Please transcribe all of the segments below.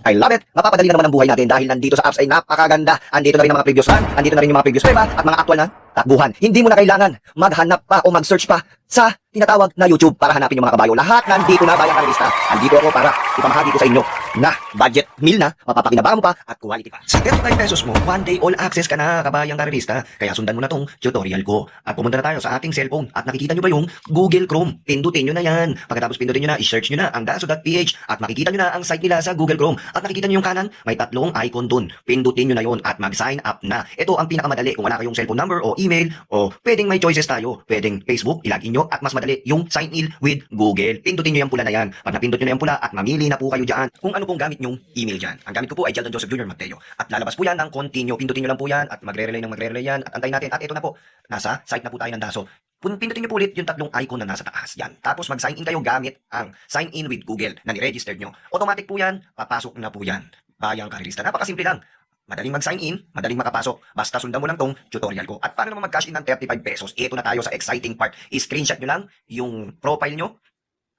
I love it. Mapapadali na naman ang buhay natin dahil nandito sa apps ay napakaganda. Andito na rin ang mga previous run, andito na rin yung mga previous prueba at mga actual na takbuhan. Hindi mo na kailangan maghanap pa o mag-search pa sa tinatawag na YouTube para hanapin yung mga kabayo. Lahat nandito na, Bayang Karerista. Andito ako para ipamahagi ko sa inyo na budget meal na, mapapakinabangan mo pa at quality pa. Sa 35 pesos mo, one day all access ka na, Kabayang Karerista. Kaya sundan mo na tong tutorial ko. At pumunta na tayo sa ating cellphone at nakikita nyo ba yung Google Chrome? Pindutin nyo na yan. Pagkatapos pindutin nyo na, i-search nyo na ang daso.ph at makikita nyo na ang site nila sa Google Chrome. At nakikita nyo yung kanan, may tatlong icon dun. Pindutin nyo na yon at mag-sign up na. Ito ang pinakamadali kung wala kayong cellphone number o email o pwedeng may choices tayo. Pwedeng Facebook, ilagin nyo at mas madali yung sign in with Google. Pindutin nyo yung pula na yan. Pag napindot nyo na yung pula at mamili na po kayo dyan kung ano pong gamit nyong email dyan. Ang gamit ko po ay Sheldon Joseph Jr. Mateo. At lalabas po yan ng continue. Pindutin nyo lang po yan at magre-relay yan at antayin natin. At ito na po, nasa site na po tayo ng DASO. Pindutin nyo po ulit yung tatlong icon na nasa taas. Yan. Tapos mag-sign in kayo gamit ang sign in with Google na ni-register nyo. Automatic po yan, papasok na po yan. Bayang Karerista. Napakasimple lang. Madaling mag-sign in, madaling makapasok. Basta sundan mo lang tong tutorial ko. At paano naman mag-cash in ng 35 pesos? Ito na tayo sa exciting part. I-screenshot nyo lang yung profile nyo.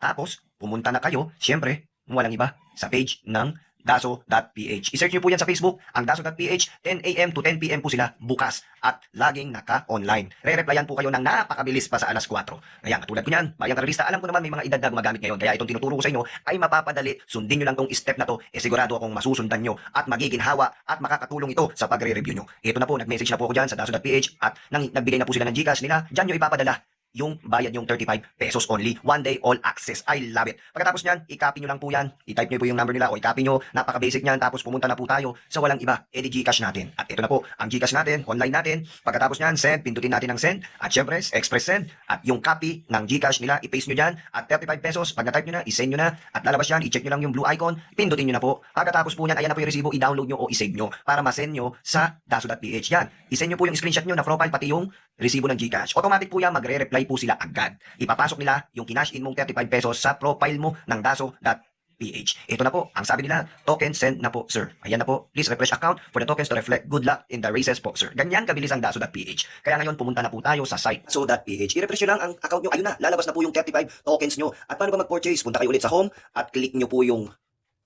Tapos, pumunta na kayo, syempre, walang iba, sa page ng daso.ph. I-search nyo po yan sa Facebook, ang daso.ph, 10 a.m. to 10 p.m. po sila bukas at laging naka-online. Re-replyan po kayo ng napakabilis pa sa alas 4. Kaya katulad ko yan, Bayang Karerista, alam ko naman may mga edad na gumagamit ngayon. Kaya itong tinuturo ko sa inyo ay mapapadali. Sundin nyo lang tong step na to, sigurado akong masusundan nyo at magiging hawa at makakatulong ito sa pagre-review nyo. Ito na po, nag-message na po ako dyan sa daso.ph at nagbigay na po sila ng Gcash nila. Dyan nyo ipapadala yung bayad yung 35 pesos only. One day all access. I love it. Pagkatapos nyan, i-copy nyo lang po yan. I-type nyo po yung number nila o i-copy nyo. Napaka-basic nyan. Tapos pumunta na po tayo sa walang iba. Edi Gcash natin. At ito na po, ang Gcash natin, online natin. Pagkatapos nyan, send. Pindutin natin ang send. At syempre, express send. At yung copy ng Gcash nila, i-paste nyo dyan. At 35 pesos, pag na-type nyo na, i-send nyo na. At lalabas yan, i-check nyo lang yung blue icon. Pindutin nyo na po. Pagkatapos po nyan, ayan na po yung resibo. I-download nyo o i-save nyo para ma-send nyo sa daso.ph. Yan. I-send nyo po yung screenshot nyo na profile pati yung resibo ng Gcash. Automatic po yan, magre-reply po sila agad. Ipapasok nila yung kinash in mong 35 pesos sa profile mo ng daso.ph. Ito na po, ang sabi nila, token send na po, sir. Ayan na po, please refresh account for the tokens to reflect good luck in the races po, sir. Ganyan kabilis ang daso.ph. Kaya ngayon, pumunta na po tayo sa site daso.ph. I-refresh nyo lang ang account nyo. Ayun na, lalabas na po yung 35 tokens nyo. At paano ba mag-purchase? Punta kayo ulit sa home at click nyo po yung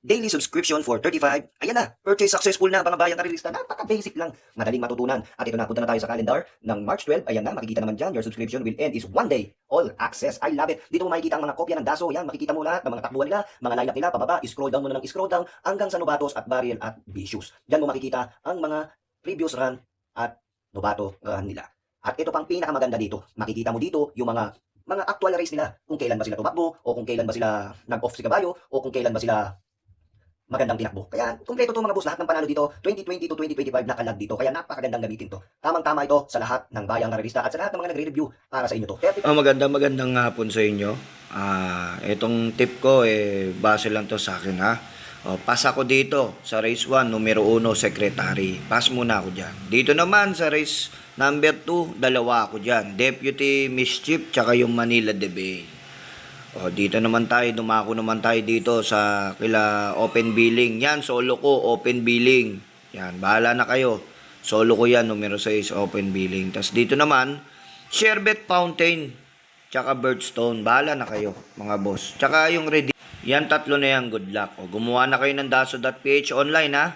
daily subscription for 35. Ayan na, purchase successful na, mga Bayang Karerista. Napaka-basic lang, madaling matutunan. At ito na, punta na tayo sa calendar ng March 12. Ayan na, makikita naman dyan, your subscription will end is one day, all access. I love it. Dito mo makikita ang mga kopya ng DASO. Yan, makikita mo lahat ng mga takbuhan nila, mga lineup nila, pababa, scroll down mo na ng scroll down, hanggang sa Novatos at Barriel at Vicious. Dyan mo makikita ang mga previous run at Novato run nila. At ito pang pinakamaganda dito, makikita mo dito yung mga actual race nila, kung kailan ba sila tumakbo, o kung kailan ba sila nag-off si kabayo, o kung kailan ba sila magandang tinakbo. Kaya kumpleto to mga boss, lahat ng panalo dito, 2020 to 2025 nakalag dito. Kaya napakagandang gamitin to. Tamang-tama ito sa lahat ng Bayang Karerista at sa lahat ng mga nagre-review para sa inyo to. Magandang hapon sa inyo. Itong tip ko, base lang to sa akin ha. Pass ako dito sa race 1, numero 1, secretary. Pass muna ako dyan. Dito naman sa race number 2, dalawa ako dyan. Deputy Mischief, tsaka yung Manila Debate. Dito naman tayo, dumako naman tayo dito sa kila open billing. Yan, solo ko, open billing. Yan, bahala na kayo. Solo ko yan, numero 6, open billing. Tapos dito naman, Sherbet Fountain, tsaka Birdstone. Bahala na kayo, mga boss. Tsaka yung ready. Yan, tatlo na yan, good luck. Gumawa na kayo ng daso.ph online ha.